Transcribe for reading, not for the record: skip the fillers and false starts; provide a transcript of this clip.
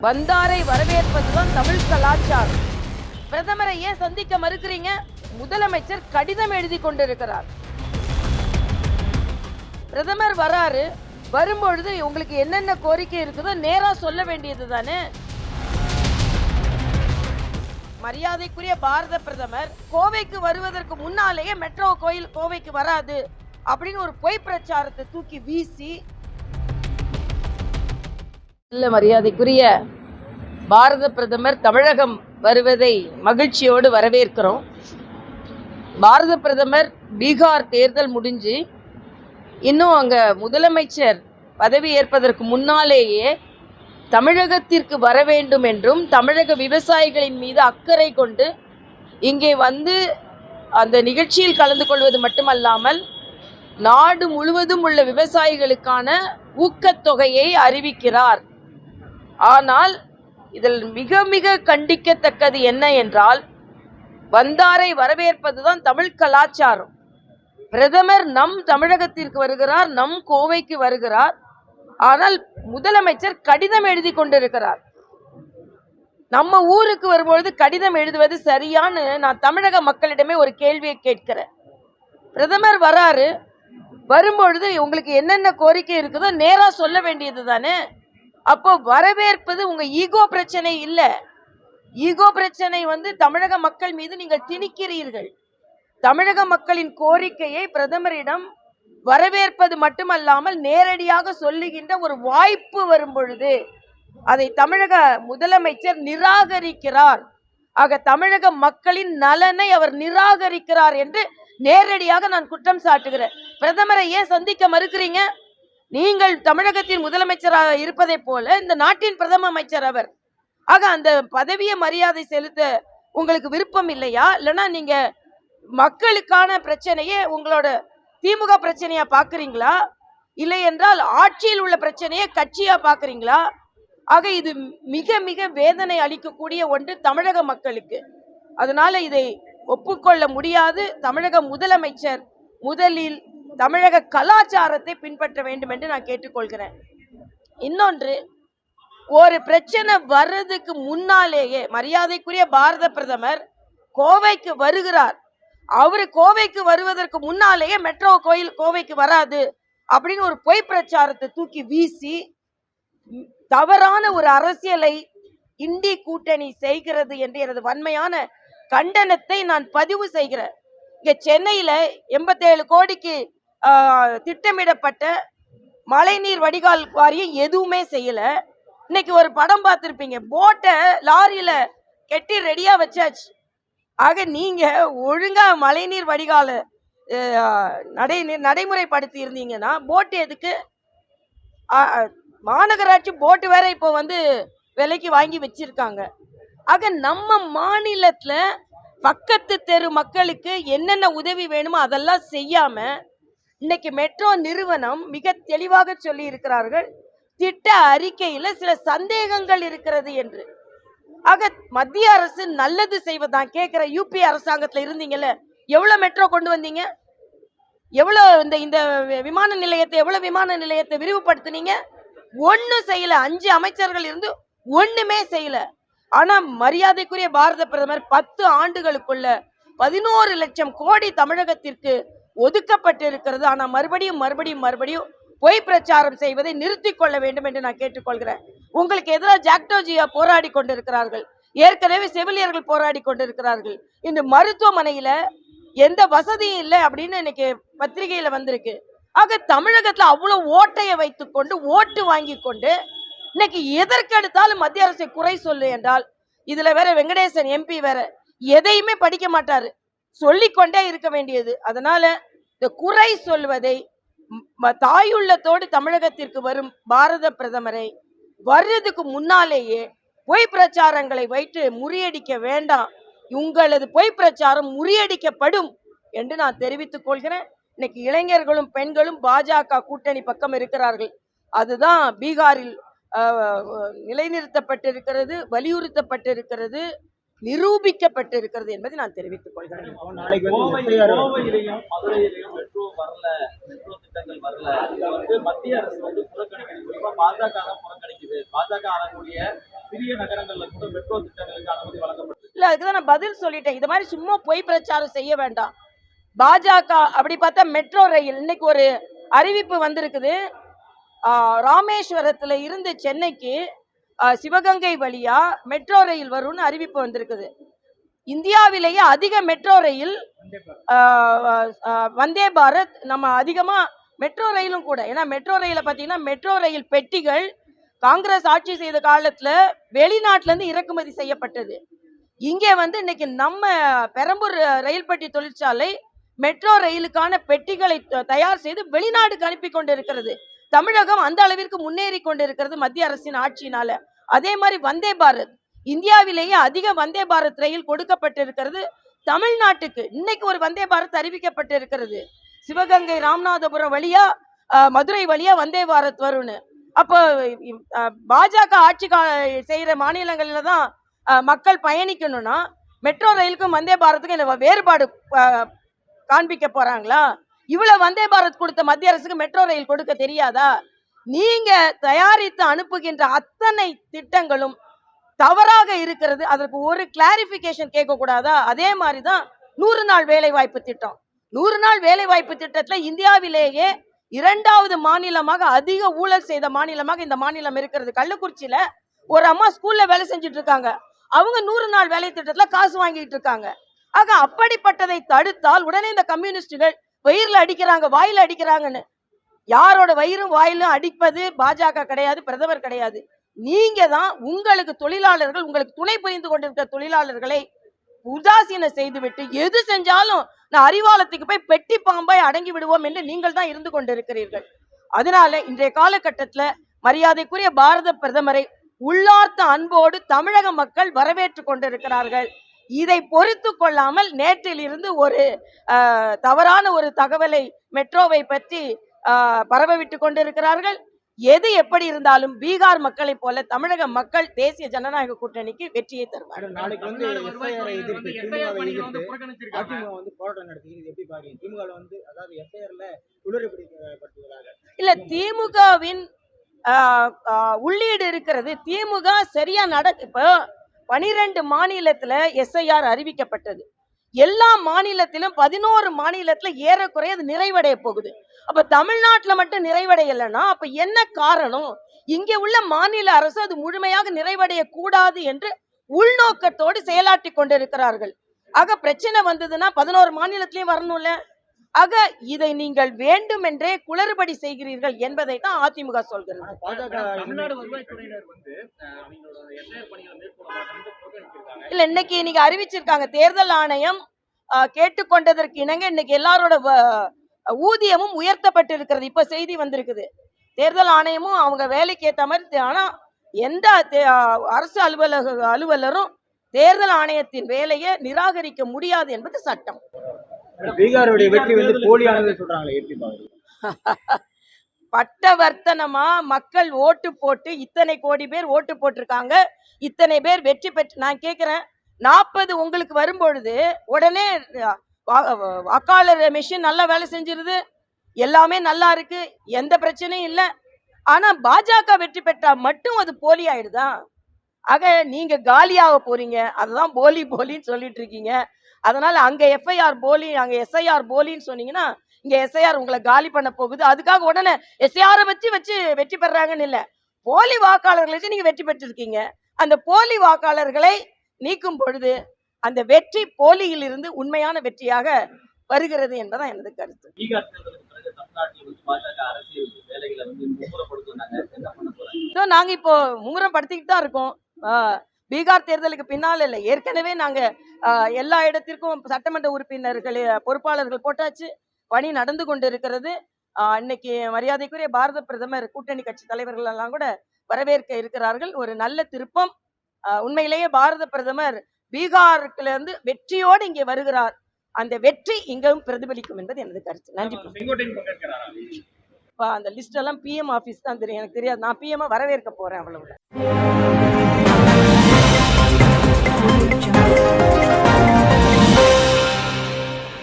வந்தாரை வரவேற்பதுதான் தமிழ் கலாச்சாரம். பிரதமரை ஏன் சந்திக்க மறுக்கிறீங்க? முதலமைச்சர் கடிதம் எழுதி கொண்டிருக்கிறார். பிரதமர் வராரு, வரும்பொழுது உங்களுக்கு என்னென்ன கோரிக்கை இருக்குதோ நேரா சொல்ல வேண்டியது தானே. மரியாதைக்குரிய பாரத பிரதமர் கோவைக்கு வருவதற்கு முன்னாலேயே மெட்ரோ கோயில் கோவைக்கு வராது அப்படின்னு ஒரு பொய் பிரச்சாரத்தை தூக்கி வீசி, மரியாதைக்குரிய பாரத பிரதமர் தமிழகம் வருவதை மகிழ்ச்சியோடு வரவேற்கிறோம். பாரத பிரதமர் பீகார் தேர்தல் முடிஞ்சு இன்னும் அங்க முதலமைச்சர் பதவி ஏற்பதற்கு முன்னாலேயே தமிழகத்திற்கு வர வேண்டும் என்றும் தமிழக விவசாயிகளின் மீது அக்கறை கொண்டு இங்கே வந்து அந்த நிகழ்ச்சியில் கலந்து கொள்வது மட்டுமல்லாமல் நாடு முழுவதும் உள்ள விவசாயிகளுக்கான ஊக்கத்தொகையை அறிவிக்கிறார். ஆனால் இதில் மிக மிக கண்டிக்கத்தக்கது என்ன என்றால், வந்தாரை வரவேற்பதுதான் தமிழ் கலாச்சாரம். பிரதமர் நம் தமிழகத்திற்கு வருகிறார், நம் கோவைக்கு வருகிறார். ஆனால் முதலமைச்சர் கடிதம் எழுதி கொண்டிருக்கிறார். நம்ம ஊருக்கு வரும்பொழுது கடிதம் எழுதுவது சரியான்னு நான் தமிழக மக்களிடமே ஒரு கேள்வியை கேட்கிறேன். பிரதமர் வராரு, வரும்பொழுது உங்களுக்கு என்னென்ன கோரிக்கை இருக்குதோ நேரா சொல்ல வேண்டியது தானே. அப்போ வரவேற்பது உங்க ஈகோ பிரச்சனை இல்ல. ஈகோ பிரச்சனை தமிழக மக்கள் மீது நீங்கள் திணிக்கிறீர்கள். தமிழக மக்களின் கோரிக்கையை பிரதமரிடம் வரவேற்பது மட்டுமல்லாமல் நேரடியாக சொல்லுகின்ற ஒரு வாய்ப்பு வரும் பொழுது அதை தமிழக முதலமைச்சர் நிராகரிக்கிறார். ஆக தமிழக மக்களின் நலனை அவர் நிராகரிக்கிறார் என்று நேரடியாக நான் குற்றம் சாட்டுகிறேன். பிரதமரை ஏன் சந்திக்க மறுக்கிறீங்க? நீங்கள் தமிழகத்தின் முதலமைச்சராக இருப்பதை போல இந்த நாட்டின் பிரதம அமைச்சர் அவர். ஆக அந்த பதவியை மரியாதை செலுத்த உங்களுக்கு விருப்பம் இல்லையா? இல்லைன்னா நீங்க மக்களுக்கான பிரச்சனையே உங்களோட திமுக பிரச்சனையா பாக்குறீங்களா? இல்லை என்றால் ஆட்சியில் உள்ள பிரச்சனையை கட்சியா பாக்குறீங்களா? ஆக இது மிக மிக வேதனை அளிக்கக்கூடிய ஒன்று தமிழக மக்களுக்கு. அதனால இதை ஒப்புக்கொள்ள முடியாது. தமிழக முதலமைச்சர் முதலில் தமிழக கலாச்சாரத்தை பின்பற்ற வேண்டும் என்று நான் கேட்டுக்கொள்கிறேன். இன்னொன்று, ஒரு பிரச்சனை வர்றதுக்கு முன்னாலேயே மரியாதைக்குரிய பாரத பிரதமர் கோவைக்கு வருகிறார். அவரு கோவைக்கு வருவதற்கு முன்னாலேயே மெட்ரோ கோயில் கோவைக்கு வராது அப்படின்னு ஒரு பொய் பிரச்சாரத்தை தூக்கி வீசி தவறான ஒரு அரசியலை இந்தி கூட்டணி செய்கிறது என்று எனது வன்மையான கண்டனத்தை நான் பதிவு செய்கிறேன். இங்க சென்னையில 87 கோடிக்கு திட்டமிடப்பட்ட மழைநீர் வடிகால் வாரியம் எதுவுமே செய்யல. இன்னைக்கு ஒரு படம் பார்த்திருப்பீங்க, போட்டை லாரியில கெட்டி ரெடியா வச்சாச்சு. ஆக நீங்க ஒழுங்கா மழைநீர் வடிகால நடைமுறைப்படுத்தி இருந்தீங்கன்னா போட்டு எதுக்கு? மாநகராட்சி போட்டு வேற இப்போ விலைக்கு வாங்கி வச்சிருக்காங்க. ஆக நம்ம மாநிலத்துல பக்கத்து தெரு மக்களுக்கு என்னென்ன உதவி வேணுமோ அதெல்லாம் செய்யாம இன்னைக்கு மெட்ரோ நிறுவனம் மிக தெளிவாக சொல்லி இருக்கிறார்கள், திட்ட அறிக்கையில சில சந்தேகங்கள் இருக்கிறது என்று. ஆக மத்திய அரசு நல்லது செய்வதான் கேட்கிற. யூபி அரசாங்கத்துல இருந்தீங்கல்ல, எவ்வளவு மெட்ரோ கொண்டு வந்தீங்க? எவ்வளவு இந்த விமான நிலையத்தை விரிவுபடுத்தினீங்க? ஒன்னும் செய்யல. 5 அமைச்சர்கள் இருந்து ஒண்ணுமே செய்யல. ஆனா மரியாதைக்குரிய பாரத பிரதமர் 10 ஆண்டுகளுக்குள்ள 11 லட்சம் கோடி தமிழகத்திற்கு ஒதுக்கப்பட்டு இருக்கிறது. ஆனா மறுபடியும் பொய் பிரச்சாரம் செய்வதை நிறுத்திக் கொள்ள வேண்டும் என்று நான் கேட்டுக்கொள்கிறேன். உங்களுக்கு எதிராக ஜாக்டோஜியா போராடி கொண்டிருக்கிறார்கள், ஏற்கனவே செவிலியர்கள் போராடி கொண்டிருக்கிறார்கள். இந்த மருத்துவமனையில எந்த வசதியும் இல்லை அப்படின்னு இன்னைக்கு பத்திரிகையில வந்திருக்கு. ஆக தமிழகத்துல அவ்வளவு ஓட்டையை வைத்துக் கொண்டு ஓட்டு வாங்கி கொண்டு இன்னைக்கு எதற்கெடுத்தாலும் மத்திய அரசை குறை சொல்லு என்றால், இதுல வேற வெங்கடேசன் எம்பி வேற எதையுமே படிக்க மாட்டாரு, சொல்லிக்கொண்டே இருக்க வேண்டியது. அதனால இந்த குறை சொல்வதை தாயுள்ளத்தோடு தமிழகத்திற்கு வரும் பாரத பிரதமரை வர்றதுக்கு முன்னாலேயே பொய் பிரச்சாரங்களை வைத்து முறியடிக்க வேண்டாம். உங்களது பொய் பிரச்சாரம் முறியடிக்கப்படும் என்று நான் தெரிவித்துக் கொள்கிறேன். இன்னைக்கு இளைஞர்களும் பெண்களும் பாஜக கூட்டணி பக்கம் இருக்கிறார்கள். அதுதான் பீகாரில் நிலைநிறுத்தப்பட்டிருக்கிறது, வலியுறுத்தப்பட்டிருக்கிறது. நிரூபிக்கப்பட்டிருக்கிறது என்பதை நான் தெரிவித்துக் கொள்கிறேன். கோவையிலையும் மதுரையிலையும் மெட்ரோ வரல, மெட்ரோ திட்டங்கள் வரல. இதை மத்திய அரசு புறக்கணிக்குது. குறிப்பா பாஜக தான் புறக்கணிக்குது. பாஜக ஆளக்கூடிய சிறிய நகரங்கள்ல கூட மெட்ரோ திட்டங்களுக்கு அனுமதி வழங்கப்பட்டது. இல்ல, அதுக்குதான் நான் பதில் சொல்லிட்டேன். இது மாதிரி சும்மா பொய் பிரச்சாரம் செய்ய வேண்டாம். பாஜக அப்படி பார்த்தா மெட்ரோ ரயில் இன்னைக்கு ஒரு அறிவிப்பு வந்திருக்குது. ராமேஸ்வரத்துல இருந்து சென்னைக்கு சிவகங்கை வழியா மெட்ரோ ரயில் வரும்னு அறிவிப்பு வந்திருக்குது. இந்தியாவிலேயே அதிக மெட்ரோ ரயில் வந்தே பாரத். நம்ம அதிகமா மெட்ரோ ரயிலும் கூட, ஏன்னா மெட்ரோ ரயில பார்த்தீங்கன்னா மெட்ரோ ரயில் பெட்டிகள் காங்கிரஸ் ஆட்சி செய்த காலத்துல வெளிநாட்டுல இருந்து இறக்குமதி செய்யப்பட்டது. இங்கே இன்னைக்கு நம்ம பெரம்பூர் ரயில் பெட்டி தொழிற்சாலை மெட்ரோ ரயிலுக்கான பெட்டிகளை தயார் செய்து வெளிநாட்டுக்கு அனுப்பி கொண்டிருக்கிறது. தமிழகம் அந்த அளவிற்கு முன்னேறி கொண்டிருக்கிறது மத்திய அரசின் ஆட்சியினால. அதே மாதிரி வந்தே பாரத், இந்தியாவிலேயே அதிக வந்தே பாரத் ரயில் கொடுக்கப்பட்டிருக்கிறது தமிழ்நாட்டுக்கு. இன்னைக்கு ஒரு வந்தே பாரத் அறிவிக்கப்பட்டிருக்கிறது. சிவகங்கை ராமநாதபுரம் வழியா மதுரை வழியா வந்தே பாரத் வரும்னு. அப்போ பாஜக ஆட்சி செய்யற மாநிலங்கள்ல தான் மக்கள் பயணிக்கணும்னா மெட்ரோ ரயிலுக்கும் வந்தே பாரத்துக்கும் வேறுபாடு காண்பிக்க போறாங்களா? இவ்வளவு வந்தே பாரத் கொடுத்த மத்திய அரசுக்கு மெட்ரோ ரயில் கொடுக்க தெரியாதா? நீங்க தயாரித்து அனுப்புகின்ற அத்தனை திட்டங்களும் தவறாக இருக்கிறது. அதற்கு ஒரு கிளாரிபிகேஷன் கேட்க கூடாதா? அதே மாதிரிதான் 100 நாள் வேலை வாய்ப்பு திட்டம். 100 நாள் வேலை வாய்ப்பு திட்டத்துல இந்தியாவிலேயே 2வது மாநிலமாக அதிக ஊழல் செய்த மாநிலமாக இந்த மாநிலம் இருக்கிறது. கள்ளக்குறிச்சியில ஒரு அம்மா ஸ்கூல்ல வேலை செஞ்சுட்டு இருக்காங்க. அவங்க 100 நாள் வேலை திட்டத்துல காசு வாங்கிட்டு இருக்காங்க. ஆக அப்படிப்பட்டதை தடுத்தால் உடனே இந்த கம்யூனிஸ்டுகள் வயிறுல அடிக்கிறாங்க, வாயில அடிக்கிறாங்கன்னு. யாரோட வயிறும் வாயிலும் அடிப்பது பாஜக கிடையாது, பிரதமர் கிடையாது. நீங்க தான் உங்களுக்கு தொழிலாளர்கள், உங்களுக்கு துணை புரிந்து கொண்டிருக்கிற தொழிலாளர்களை உதாசீனம் செய்துவிட்டு எது செஞ்சாலும் நான் அறிவாலத்துக்கு போய் பெட்டி பாம்பாய் அடங்கி விடுவோம் என்று நீங்கள் தான் இருந்து கொண்டிருக்கிறீர்கள். அதனால இன்றைய காலகட்டத்துல மரியாதைக்குரிய பாரத பிரதமரை உள்ளார்த்த அன்போடு தமிழக மக்கள் வரவேற்று கொண்டிருக்கிறார்கள். இதை பொறுத்து கொள்ளாமல் நேற்றில் இருந்து ஒரு தவறான ஒரு தகவலை மெட்ரோவை பற்றி பரவவிட்டு கொண்டிருக்கிறார்கள். எது எப்படி இருந்தாலும் பீகார் மக்களை போல தமிழக மக்கள் தேசிய ஜனநாயக கூட்டணிக்கு வெற்றியை தருவார்கள். இல்ல, திமுகவின் உள்ளீடு இருக்கிறது. திமுக சரியா இப்போ 12 மாநிலத்துல SIR அறிவிக்கப்பட்டது. எல்லா மாநிலத்திலும் 11 மாநிலத்துல ஏறக்குறைய அது நிறைவடைய போகுது. அப்ப தமிழ்நாட்டுல மட்டும் நிறைவடையலைன்னா அப்ப என்ன காரணம்? இங்கே உள்ள மாநில அரசு அது முழுமையாக நிறைவடைய கூடாது என்று உள்நோக்கத்தோடு செயலாற்றி கொண்டிருக்கிறார்கள். ஆக பிரச்சனை வந்ததுன்னா 11 மாநிலத்திலையும் வரணும்ல. ஆக இதை நீங்கள் வேண்டுமென்றே குளறுபடி செய்கிறீர்கள் என்பதை தான் அதிமுக சொல்கிறது. இல்ல, இன்னைக்கு நீங்க அறிவிச்சிருக்காங்க. தேர்தல் ஆணையம் கேட்டுக்கொண்டதற்கு இணங்க இன்னைக்கு எல்லாரோட ஊதியமும் உயர்த்தப்பட்டிருக்கிறது. இப்ப செய்தி வந்திருக்குது. தேர்தல் ஆணையமும் அவங்க வேலைக்கு ஏற்ற மாதிரி. ஆனா எந்த அரசு அலுவலரும் தேர்தல் ஆணையத்தின் வேலையை நிராகரிக்க முடியாது என்பது சட்டம். பீகாருடைய வெற்றி போலியானது சொல்றாங்களே, எப்படி பாக்குறீங்க? பட்டவர்த்தனமா மக்கள் ஓட்டு போட்டு இத்தனை கோடி பேர் ஓட்டு போட்டிருக்காங்க, இத்தனை பேர் வெற்றி பெற்று. நான் கேட்கிறேன், 40 உங்களுக்கு வரும்பொழுது உடனே வாக்காளர் மிஷின் நல்லா வேலை செஞ்சிருது, எல்லாமே நல்லா இருக்கு, எந்த பிரச்சனையும் இல்லை. ஆனா பாஜக வெற்றி பெற்றா மட்டும் அது போலி ஆயிடுதா? ஆக நீங்க காலியாக போறீங்க. அதுதான் போலி போலின்னு சொல்லிட்டு இருக்கீங்க. அதனால அங்க FIR போலி, அங்க SIR போலின்னு சொன்னீங்கன்னா இங்க SIR உங்களை காலி பண்ண போகுது. அதுக்காக உடனே SIR வச்சு வெற்றி பெறாங்கன்னு இல்ல, போலி வாக்காளர்களை வச்சு நீங்க வெற்றி பெற்றிருக்கீங்க. அந்த போலி வாக்காளர்களை நீக்கும் பொழுது அந்த வெற்றி போலியில் இருந்து உண்மையான வெற்றியாக வருகிறது என்பதான் எனது கருத்து. நாங்க இப்போ மும்முரம் படுத்திக்கிட்டு தான் இருக்கோம். பீகார் தேர்தலுக்கு பின்னால் இல்லை, ஏற்கனவே நாங்க எல்லா இடத்திற்கும் சட்டமன்ற உறுப்பினர்கள் பொறுப்பாளர்கள் போட்டாச்சு. பணி நடந்து கொண்டு இருக்கிறது. இன்னைக்கு மரியாதைக்குரிய பாரத பிரதமர் கூட்டணி கட்சி தலைவர்கள் எல்லாம் கூட வரவேற்க இருக்கிறார்கள். ஒரு நல்ல திருப்பம். உண்மையிலேயே பாரத பிரதமர் பீகாருக்குல இருந்து வெற்றியோடு இங்கே வருகிறார். அந்த வெற்றி இங்கும் பிரதிபலிக்கும் என்பது எனது கருத்து. நன்றி. அந்த லிஸ்ட் எல்லாம் PM ஆபீஸ் தான் தெரியும், எனக்கு தெரியாது. நான் PM வரவேற்க போறேன், அவ்வளவு.